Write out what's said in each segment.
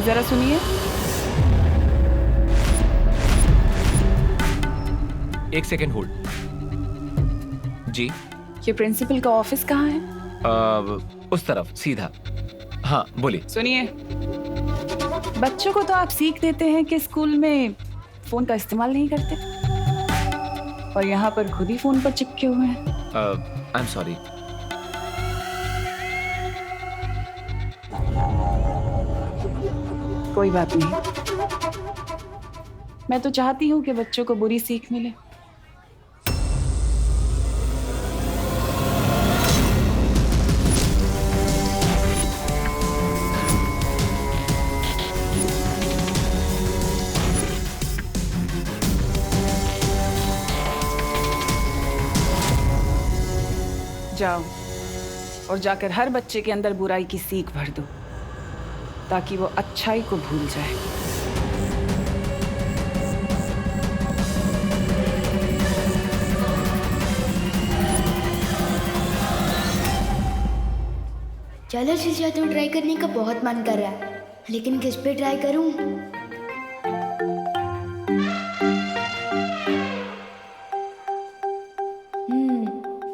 जरा सुनिए। एक सेकेंड होल्ड। जी। ये प्रिंसिपल का ऑफिस कहाँ है? उस तरफ सीधा। हाँ बोलिए। सुनिए, बच्चों को तो आप सीख देते हैं कि स्कूल में फोन का इस्तेमाल नहीं करते, और यहाँ पर खुद ही फोन पर चिपके हुए हैं। I am sorry. कोई बात नहीं, मैं तो चाहती हूँ कि बच्चों को बुरी सीख मिले। जाओ और जाकर हर बच्चे के अंदर बुराई की सीख भर दो, ताकि वो अच्छाई को भूल जाए। चलो शीशा तो ट्राई करने का बहुत मन कर रहा है, लेकिन किस पे ट्राई करूं?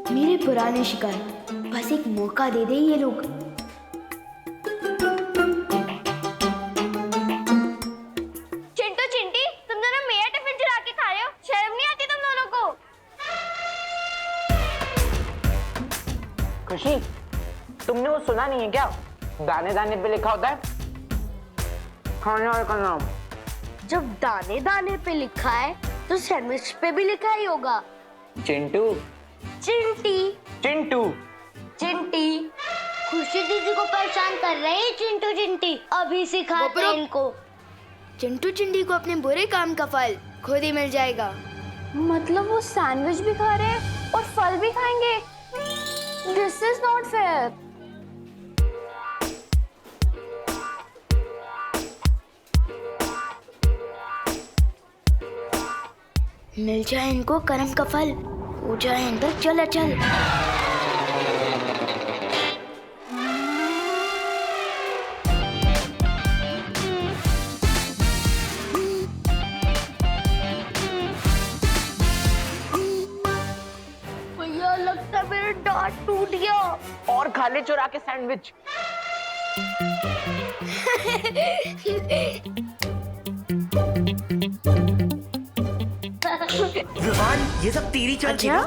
मेरे पुराने शिकार, बस एक मौका दे दे ये लोग। चिंटू चिंटी, तुम दोनों मेरा टिफिन चुरा के खा रहे हो, शर्म नहीं आती तुम दोनों को? खुशी, तुमने वो सुना नहीं है क्या? दाने दाने पे लिखा होता है खाने वाले का नाम। जब दाने दाने पे लिखा है तो सैंडविच पे भी लिखा ही होगा। चिंटू। चिंटी। चिंटू। चिंटी। खुशी दीदी को परेशान कर रहे हैं चिंटू चिंटी, अभी सिखाते हैं इनको। चिंटू चिंटी को अपने बुरे काम का फल खुद ही मिल जाएगा। मतलब वो सैंडविच भी खा रहे हैं और फल भी खाएंगे? This is not fair. मिल जाए इनको कर्म का फल, हो जाए इन पर चल अचल। भैया लगता है मेरा दांत टूट गया। और खा ले चुरा के सैंडविच। विवान, ये सब तेरी चाल थी ना?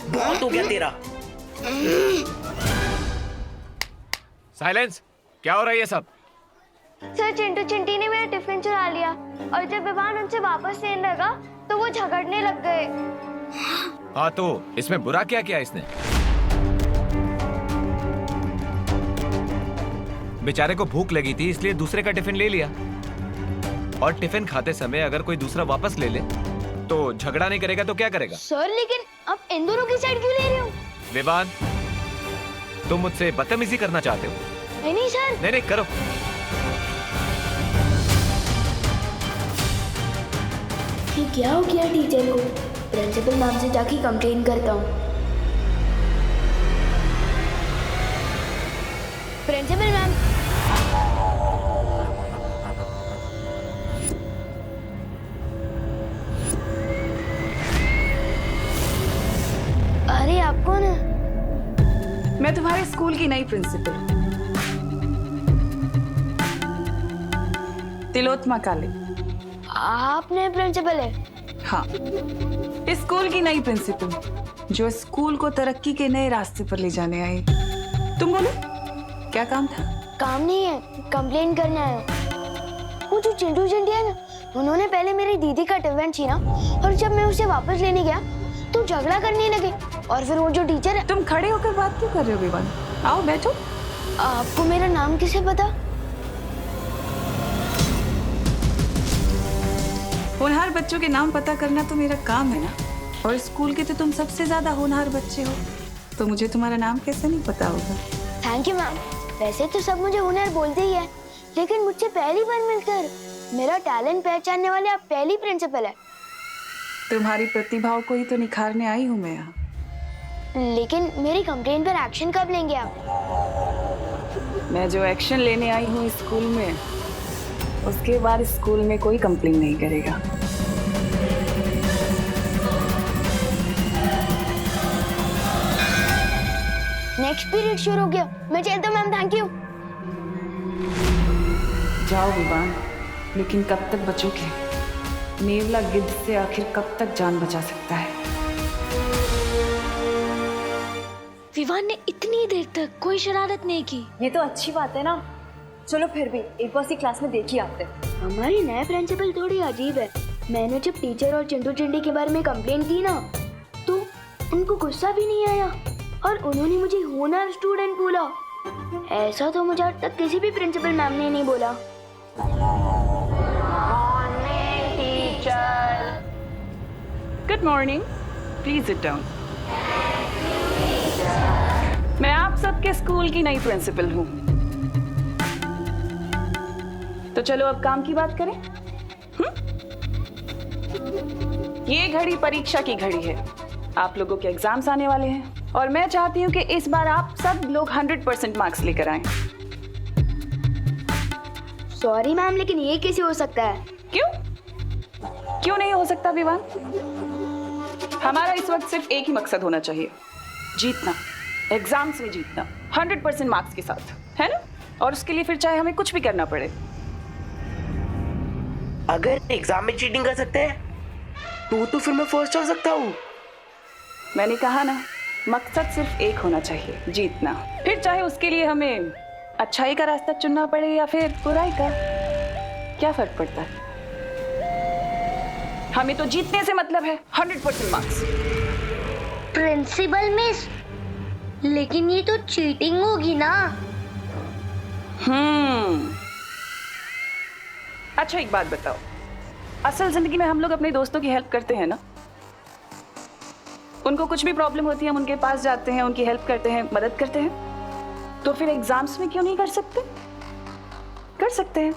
बहुत हो गया तेरा। साइलेंस। क्या हो रहा है ये सब? सर, चिंटू चिंटी ने मेरा टिफिन चुरा लिया और जब विवान उनसे वापस लेने लगा तो वो झगड़ने लग गए। हाँ तो इसमें बुरा क्या किया इसने? बेचारे को भूख लगी थी इसलिए दूसरे का टिफिन ले लिया, और टिफिन खाते समय अगर कोई दूसरा वापस ले ले तो झगड़ा नहीं करेगा तो क्या करेगा? सर लेकिन आप इन दोनों की साइड क्यों ले रहे हो? विवान, तुम मुझसे बदतमीजी करना चाहते हो? नहीं सर। नहीं करो। ये क्या हो गया टीचर को? प्रिंसिपल मैम से जाके कंप्लेन करता हूँ। Principal ma'am. अरे आप कौन है? मैं तुम्हारे स्कूल की नई प्रिंसिपल हूँ, तिलोत्तमा काले। आप नए प्रिंसिपल है? हाँ, इस स्कूल की नई प्रिंसिपल जो स्कूल को तरक्की के नए रास्ते पर ले जाने आई। तुम बोलो, क्या काम था? काम नहीं है, कंप्लेन करने आया हूँ। वो जो चिंटू चिंटी है ना, उन्होंने पहले मेरी दीदी का टिफिन छीना और जब मैं उसे वापस लेने गया तो झगड़ा करने लगे, और फिर वो जो टीचर है। तुम खड़े होकर बात क्यों कर रहे हो विवान? आओ बैठो। आपको मेरा नाम किसे पता? होनहार बच्चों के नाम पता करना तो मेरा काम है ना, और स्कूल के तो तुम सबसे ज्यादा होनहार बच्चे हो, तो मुझे तुम्हारा नाम कैसे नहीं पता होगा? Thank you ma'am. वैसे तो सब मुझे हुनर बोलते ही है, लेकिन मुझसे पहली बार मिलकर मेरा टैलेंट पहचानने वाले आप पहली प्रिंसिपल है। तुम्हारी प्रतिभाओं को ही तो निखारने आई हूँ मैं यहाँ। लेकिन मेरी कंप्लेन पर एक्शन कब लेंगे आप? मैं जो एक्शन लेने आई हूँ इस स्कूल में, उसके बाद स्कूल में कोई कंप्लेन नहीं करेगा। नेक्स्ट पीरियड शुरू हो गया, मैं चलता हूँ मैम, थैंक यू। जाओ विवान, लेकिन कब तक बचोगे? नेवला गिद्ध से आखिर कब तक जान बचा सकता है? विवान ने इतनी देर तक कोई शरारत नहीं की। ये तो अच्छी बात है ना। चलो फिर भी एक बार सी क्लास में देख ही आते। हमारी नए प्रिंसिपल थोड़ी अजीब है। मैंने जब टीचर और चिंटू चिंटी के बारे में कंप्लेन की ना, तो उनको गुस्सा भी नहीं आया और उन्होंने मुझे होनहार स्टूडेंट बोला। ऐसा तो मुझे आज तक किसी भी प्रिंसिपल मैम ने नहीं बोला। Good morning, please sit down. मैं आप सबके स्कूल की नई प्रिंसिपल हूँ। तो चलो अब काम की बात करें। ये घड़ी परीक्षा की घड़ी है। आप लोगों के एग्जाम्स आने वाले हैं और मैं चाहती हूँ कि इस बार आप सब लोग 100% मार्क्स लेकर आएं। सॉरी मैम, लेकिन ये कैसे हो सकता है? क्यों नहीं हो सकता विवान? हमारा इस वक्त सिर्फ एक ही मकसद होना चाहिए, जीतना, एग्जाम्स में जीतना 100% मार्क्स के साथ, है ना? और उसके लिए फिर चाहे हमें कुछ भी करना पड़े। अगर एग्जाम में चीटिंग कर सकते हैं तो फिर मैं फर्स्ट हो सकता हूँ। मैंने कहा ना, मकसद सिर्फ एक होना चाहिए, जीतना। फिर चाहे उसके लिए हमें अच्छाई का रास्ता चुनना पड़े या फिर बुराई का, क्या फर्क पड़ता है? हमें तो जीतने से मतलब है, 100% मार्क्स। प्रिंसिपल मिस, लेकिन ये तो चीटिंग होगी ना। अच्छा एक बात बताओ, असल जिंदगी में हम लोग अपने दोस्तों की हेल्प करते हैं ना? उनको कुछ भी प्रॉब्लम होती है हम उनके पास जाते हैं, उनकी हेल्प करते हैं, मदद करते हैं। तो फिर एग्जाम्स में क्यों नहीं कर सकते? कर सकते हैं।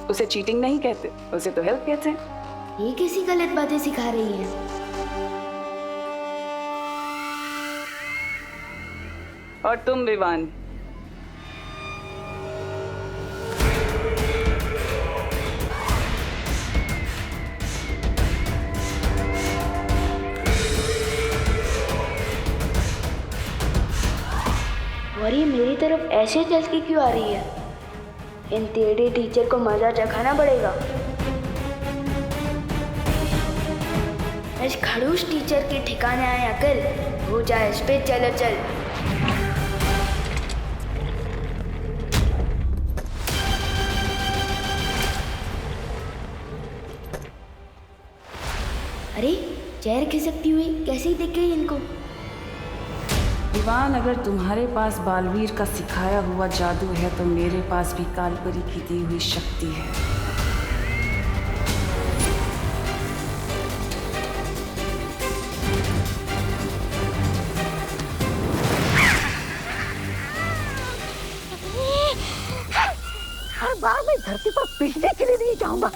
उसे चीटिंग नहीं कहते, उसे तो हेल्प कहते हैं। ये कैसी गलत बातें सिखा रही है? और तुम विवान, और ये मेरी तरफ ऐसे चल के क्यों आ रही है? इन टेढ़े टीचर को मजा चखाना पड़ेगा। इस खड़ूस टीचर के ठिकाने आया कर, हो जाए इस पे चलो चल। अरे चेयर खिसकती हुई कैसे दिख गई इनको? विवान, अगर तुम्हारे पास बालवीर का सिखाया हुआ जादू है तो मेरे पास भी कालपरी की दी हुई शक्ति है। हर बार मैं धरती पर पीटने के लिए नहीं जाऊंगा,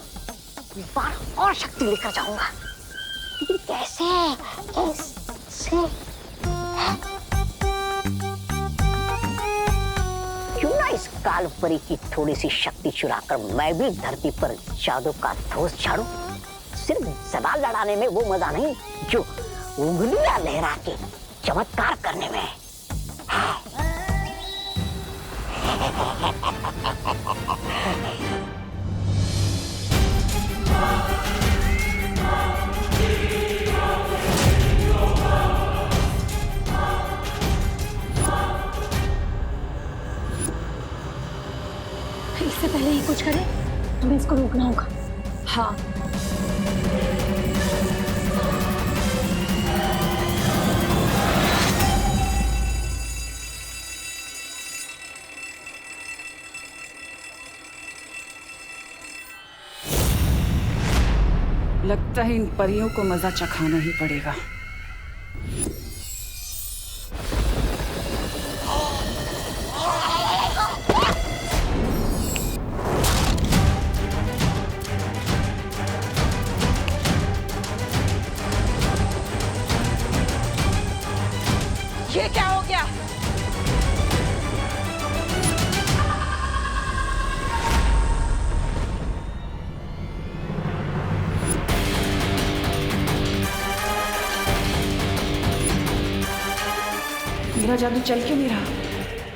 इस बार और शक्ति लेकर जाऊंगा। लेकिन कैसे? क्यों ना इस कालपरी की थोड़ी सी शक्ति चुराकर मैं भी धरती पर जादू का धोस झाड़ूं। सिर्फ सवाल लड़ाने में वो मजा नहीं जो उंगलियां लहरा के चमत्कार करने में। इससे पहले ही कुछ करे, हमें इसको रोकना होगा। हाँ, लगता है इन परियों को मजा चखाना ही पड़ेगा। ये क्या हो गया? मेरा जादू चल क्यों नहीं रहा?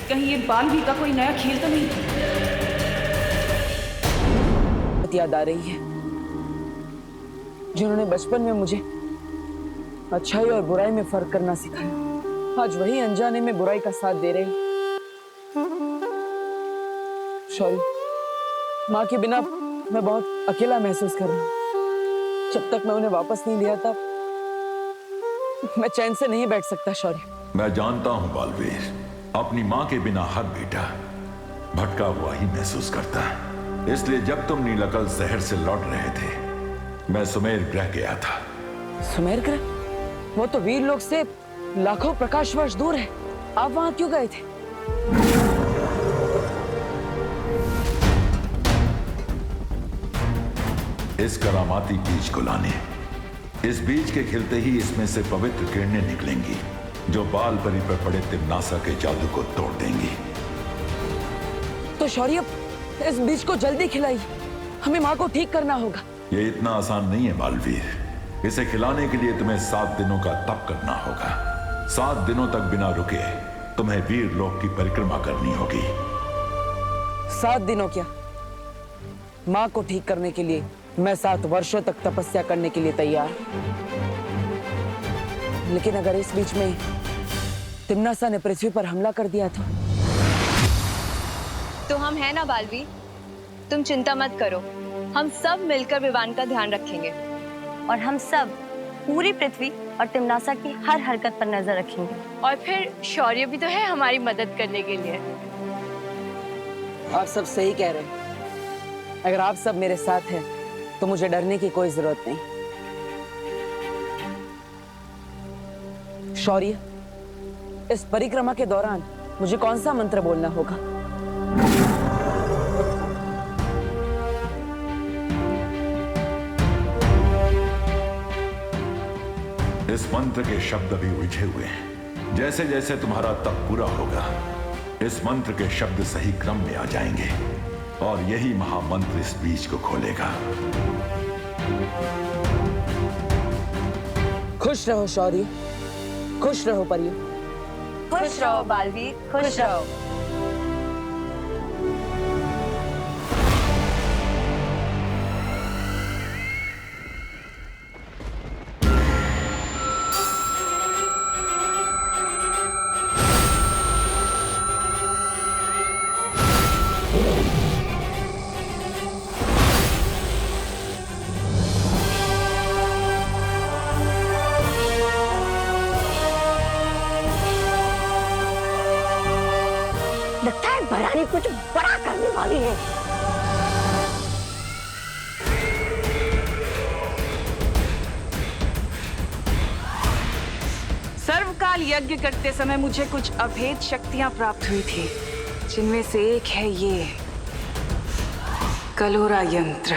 कहीं ये बालवीर का कोई नया खेल तो नहीं? याद आ रही है जिन्होंने बचपन में मुझे अच्छाई और बुराई में फर्क करना सिखाया, आज वही अनजाने में बुराई का साथ दे रहे हैं। सॉरी, माँ के बिना मैं बहुत अकेला महसूस कर रहा हूँ। जब तक मैं उन्हें वापस नहीं लिया तब मैं चैन से नहीं बैठ सकता। शौर्य, मैं जानता हूं बालवीर, अपनी माँ के बिना हर बेटा भटका हुआ ही महसूस करता है। इसलिए जब तुम नीलकल शहर से लौट रहे थे, मैं सुमेर ग्रह गया था। सुमेर ग्रह? वो तो वीर लोक से लाखों प्रकाश वर्ष दूर है। आप वहां क्यों गए थे? इस करामाती बीज को लाने। इस बीज के खिलते ही इसमें से पवित्र किरणें निकलेंगी जो बाल परी पर पड़े तिम्नासा के जादू को तोड़ देंगी। तो शौर्य, इस बीज को जल्दी खिलाइए, हमें माँ को ठीक करना होगा। ये इतना आसान नहीं है बालवीर। इसे खिलाने के लिए तुम्हें 7 दिनों का तप करना होगा। 7 दिनों तक बिना रुके तुम्हें वीर लोक की परिक्रमा करनी होगी। 7 दिनों क्या? माँ को ठीक करने के लिए मैं 7 वर्षों तक तपस्या करने के लिए तैयार। लेकिन अगर इस बीच में तिम्नासा ने पृथ्वी पर हमला कर दिया तो हम है ना बालवीर, तुम चिंता मत करो। हम सब मिलकर विवान का ध्यान रखेंगे और हम सब पूरी पृथ्वी और तिम्नासा की हर हरकत पर नजर रखेंगे। और फिर शौर्य भी तो है हमारी मदद करने के लिए। आप सब सही कह रहे हैं। अगर आप सब मेरे साथ हैं तो मुझे डरने की कोई जरूरत नहीं। शौर्य, इस परिक्रमा के दौरान मुझे कौन सा मंत्र बोलना होगा? इस मंत्र के शब्द भी उलझे हुए हैं। जैसे जैसे तुम्हारा तप पूरा होगा, इस मंत्र के शब्द सही क्रम में आ जाएंगे और यही महामंत्र इस बीज को खोलेगा। खुश रहो शौर्य, खुश रहो परियो। खुश रहो बालवीर, खुश रहो। लगता है भरानी कुछ बड़ा करने वाली है। सर्वकाल यज्ञ करते समय मुझे कुछ अभेद शक्तियां प्राप्त हुई थी, जिनमें से एक है ये कलोरा यंत्र।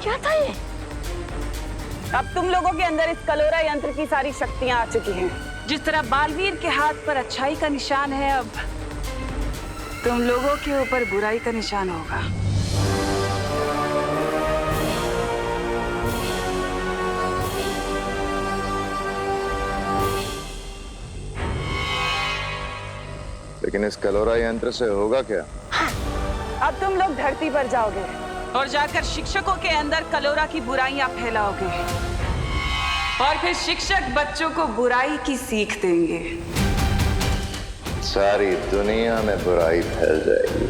क्या था ये? अब तुम लोगों के अंदर इस कलोरा यंत्र की सारी शक्तियां आ चुकी हैं। जिस तरह बालवीर के हाथ पर अच्छाई का निशान है, अब तुम लोगों के ऊपर बुराई का निशान होगा। लेकिन इस कलोरा यंत्र से होगा क्या? अब तुम लोग धरती पर जाओगे और जाकर शिक्षकों के अंदर कलोरा की बुराइयां फैलाओगे और फिर शिक्षक बच्चों को बुराई की सीख देंगे। सारी दुनिया में बुराई फैल जाएगी।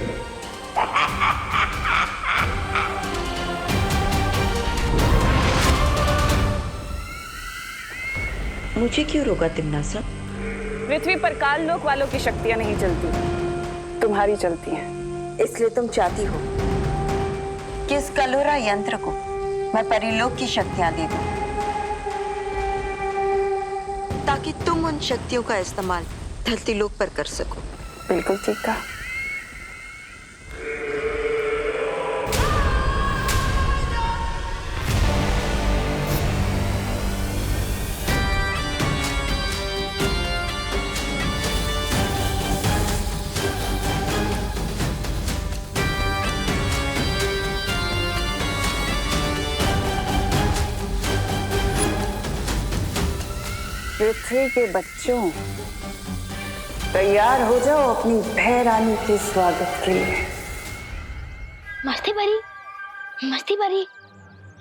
मुझे क्यों रोका तिम्नासा? पृथ्वी पर काल लोक वालों की शक्तियां नहीं चलती, तुम्हारी चलती हैं। इसलिए तुम चाहती हो कि इस कलोरा यंत्र को मैं परिलोक की शक्तियां दे दूं, ताकि तुम उन शक्तियों का इस्तेमाल धरती लोक पर कर सको। बिल्कुल ठीक कहा। पृथ्वी के बच्चों, तैयार हो जाओ अपनी भय रानी के स्वागत के लिए। मस्ती भरी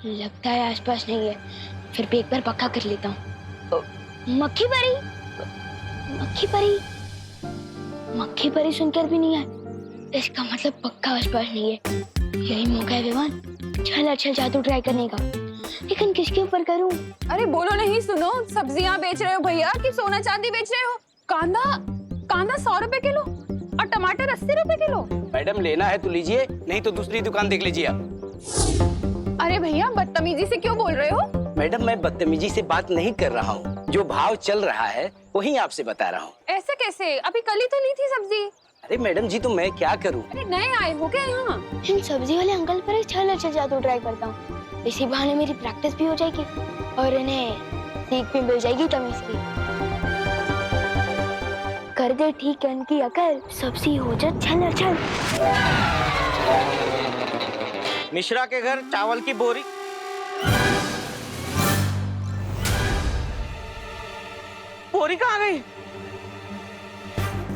लगता है आसपास नहीं है, फिर भी एक बार पक्का कर लेता हूँ। मक्खी परी सुनकर भी नहीं आए, इसका मतलब पक्का आसपास नहीं है। यही मौका है विवान, चल जादू ट्राई करने का, लेकिन किसके ऊपर करूं? अरे बोलो नहीं, सुनो, सब्जियां बेच रहे हो भैया कि सोना चांदी बेच रहे हो? कांदा 100 रुपए किलो और टमाटर 80 रुपए किलो। मैडम लेना है तो लीजिए, नहीं तो दूसरी दुकान देख लीजिए आप। अरे भैया बदतमीजी से क्यों बोल रहे हो? मैडम मैं बदतमीजी से बात नहीं कर रहा हूँ, जो भाव चल रहा है वही आपसे बता रहा हूँ। ऐसे कैसे? अभी कल ही तो ली थी सब्जी। अरे मैडम जी तो मैं क्या करूँ? अरे नए आए हो क्या यहाँ? इन सब्जी वाले अंकल पर एक अच्छा जादू ट्राई करता हूँ, इसी बहाने मेरी प्रैक्टिस भी हो जाएगी और इन्हें सीख भी मिल जाएगी तमीज की। कर दे ठीक है इनकी अकल, सब्जी हो जा छल। मिश्रा के घर चावल की बोरी। बोरी कहाँ गई?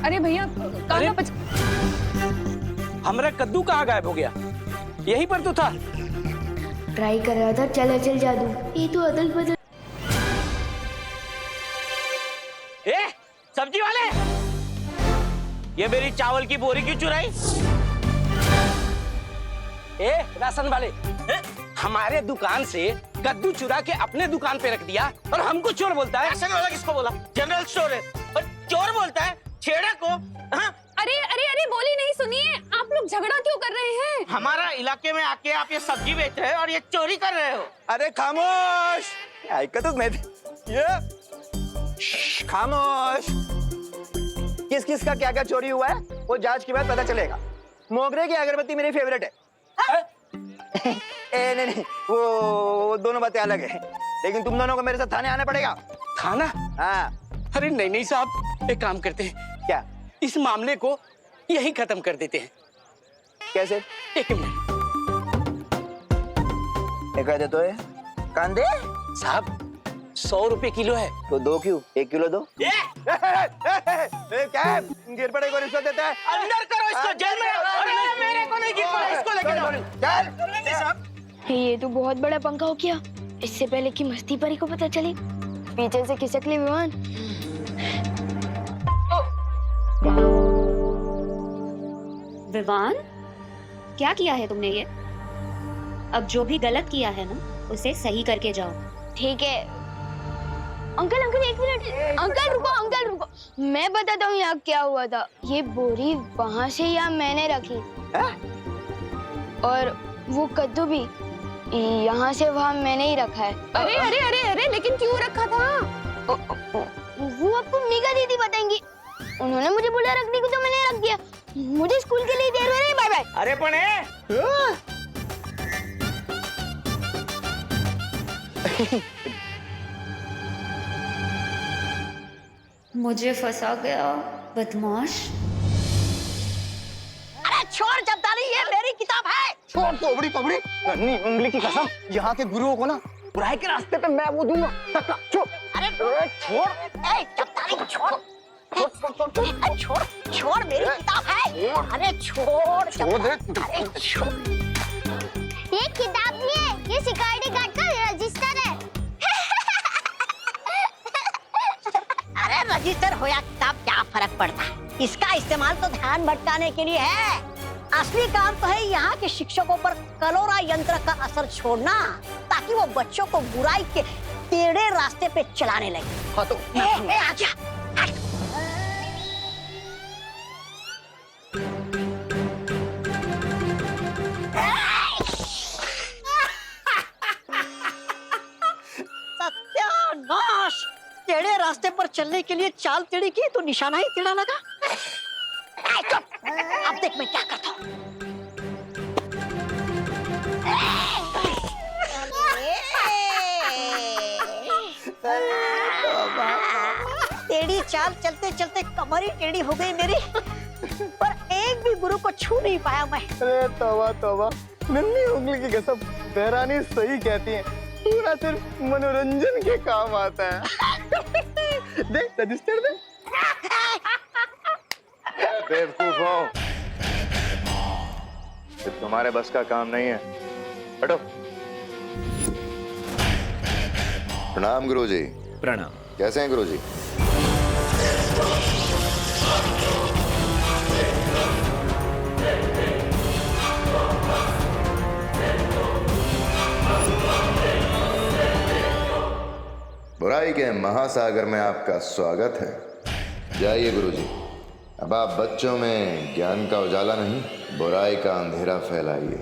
अरे भैया हमारा कद्दू कहाँ गायब हो गया? यहीं पर तो था। ट्राई कर रहा था चल जादू, ये तो अदल बदल। ए, सब्जी वाले, ये मेरी चावल की बोरी क्यों चुराई? ए, राशन वाले, हमारे दुकान से कद्दू चुरा के अपने दुकान पे रख दिया और हमको चोर बोलता है। राशन वाला किसको बोला? जनरल स्टोर है और चोर बोलता है छेड़ा को। हाँ? अरे बोली नहीं, सुनिए, आप लोग झगड़ा क्यों कर रहे हैं? हमारा इलाके में आके आप ये सब्जी बेच रहे हो और ये चोरी कर रहे हो। अरे खामोश, खामोश। किस का क्या चोरी हुआ है वो जांच के बाद पता चलेगा। मोगरे की अगरबत्ती मेरी फेवरेट है। नहीं, वो दोनों बातें अलग है, लेकिन तुम दोनों को मेरे साथ थाने आना पड़ेगा। थाना? हाँ। अरे नहीं साहब, एक काम करते हैं, क्या? इस मामले को यही खत्म कर देते हैं। कैसे? एक मिनट। कह दे तो है कांदे साहब 100 रुपए किलो है तो 2 क्यों? 1 किलो दो। क्या गिर पड़े को रिश्वत देता है? अंदर करो इसको, जेल में। अरे मेरे को नहीं गिर पड़ा, इसको लेके जाओ। ये तो बहुत बड़ा पंखा हो गया, इससे पहले कि मस्ती परी को पता चले पीछे से खिसक ले विमान। विवान, क्या किया है तुमने ये? अब जो भी गलत किया है ना, उसे सही करके जाओ। ठीक है अंकल, एक मिनट। अंकल रुको, मैं बताता हूँ यहाँ क्या हुआ था। ये बोरी वहाँ से यहाँ मैंने रखी और वो कद्दू भी यहाँ से वहाँ मैंने ही रखा है। अरे लेकिन क्यों रखा था? वो आपको मीगा दीदी बताएंगी, उन्होंने मुझे बोला रखने को तो मैंने रख दिया। मुझे स्कूल के लिए देर हो रही है, बाय बाय। अरे पण मुझे फंसा गया बदमाश। अरे छोड़ जब्दारी, ये मेरी किताब है। छोड़ तोबड़ी नन्ही उंगली की कसम, यहाँ के गुरुओं को ना बुराई के रास्ते पे मैं वो दूंगा। छोड़। अरे छोड़, जब्दारी छोड़, छोड़ मेरी किताब है। अरे छोड़ दे। अरे छोड़। ये किताब नहीं है, ये सिक्योरिटी गार्ड का रजिस्टर है। अरे रजिस्टर हो या किताब क्या फर्क पड़ता है? इसका इस्तेमाल तो ध्यान भटकाने के लिए है। असली काम तो है यहाँ के शिक्षकों पर कलोरा यंत्र का असर छोड़ना, ताकि वो बच्चों को बुराई के टेढ़े रास्ते पे चलाने लगे। हाँ तो आजा। सत्यानाश! टेढ़े रास्ते पर चलने के लिए चाल टेढ़ी की तो निशाना ही टेढ़ा लगा। अब देख मैं क्या करता हूँ। टेढ़ी चाल चलते चलते कमर ही टेढ़ी हो गई मेरी, पर एक भी गुरु को छू नहीं पाया मैं। अरे तौबा तौबा, नन्ही उंगली की कसम, देहरानी सही कहती है, पूरा सिर्फ मनोरंजन के काम आता है। देख रजिस्टर दे। बेवकूफ हो, ये तुम्हारे बस का काम नहीं है, हटो। प्रणाम गुरुजी। प्रणाम। कैसे हैं गुरुजी? बुराई के महासागर में आपका स्वागत है। जाइए गुरुजी, अब आप बच्चों में ज्ञान का उजाला नहीं, बुराई का अंधेरा फैलाइए।